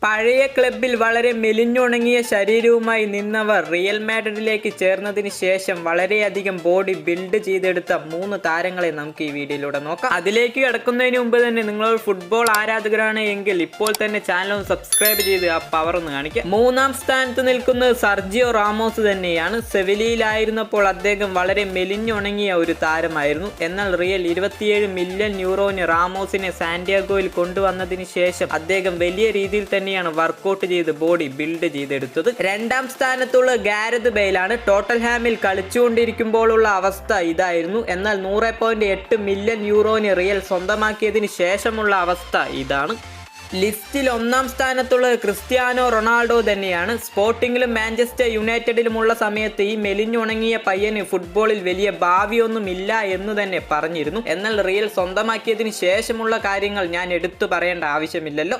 പഴയ ക്ലബിൽ വളരെ മെലിഞ്ഞുണങ്ങിയ ശരീരവുമായി നിന്നവർ റിയൽ മാഡ്രിഡിലേക്ക് ചേർന്നതിന് ശേഷം വളരെയധികം ബോഡി ബിൽഡ് ചെയ്തെടുത്ത 3 താരങ്ങളെ നമുക്ക് ഈ വീഡിയോയിലൂടെ നോക്കാം. അതിലേക്ക് കിടക്കുന്നതിന് മുമ്പ് തന്നെ നിങ്ങൾ ഫുട്ബോൾ ആരാധകരാണ് എങ്കിൽ ഇപ്പോൾ തന്നെ ചാനൽ ഒന്ന് സബ്സ്ക്രൈബ് ചെയ്ത് ആ പവർ ഒന്ന് കാണിക്കുക. 3-ാം സ്ഥാനത്ത് നിൽക്കുന്നത് സർജിയോ റാമോസ് തന്നെയാണ്. സെവിലിയിലായിരുന്നപ്പോൾ അദ്ദേഹം വളരെ മെലിഞ്ഞുണങ്ങിയ ഒരു താരമായിരുന്നു. എന്നാൽ റിയൽ 27 മില്യൺ യൂറോന് റാമോസിനെ സാന്റിയാഗോയിൽ കൊണ്ടുവന്നതിന് ശേഷം അദ്ദേഹം വലിയ രീതിയിൽ തന്നെ വർക്കൗട്ട് ചെയ്ത് ബോഡി ബിൽഡ് ചെയ്തെടുത്തത്. 2-ാം സ്ഥാനത്തുള്ള ഗാരത് ബെയിലാണ്. ടോട്ടൻഹാമിൽ കളിച്ചുകൊണ്ടിരിക്കുമ്പോഴുള്ള അവസ്ഥ ഇതായിരുന്നു. എന്നാൽ 100.8 മില്യൺ യൂറോന് റിയൽ സ്വന്തമാക്കിയതിന് ശേഷമുള്ള അവസ്ഥ ഇതാണ്. ലിസ്റ്റിൽ 1-ാം സ്ഥാനത്തുള്ളത് ക്രിസ്ത്യാനോ റൊണാൾഡോ തന്നെയാണ്. സ്പോർട്ടിങ്ങിലും മാഞ്ചസ്റ്റർ യുണൈറ്റഡിലുമുള്ള സമയത്ത് ഈ മെലിഞ്ഞുണങ്ങിയ പയ്യന് ഫുട്ബോളിൽ വലിയ ഭാവിയൊന്നും ഇല്ല എന്ന് തന്നെ പറഞ്ഞിരുന്നു. എന്നാൽ റിയൽ സ്വന്തമാക്കിയതിന് ശേഷമുള്ള കാര്യങ്ങൾ ഞാൻ എടുത്തു പറയേണ്ട ആവശ്യമില്ലല്ലോ.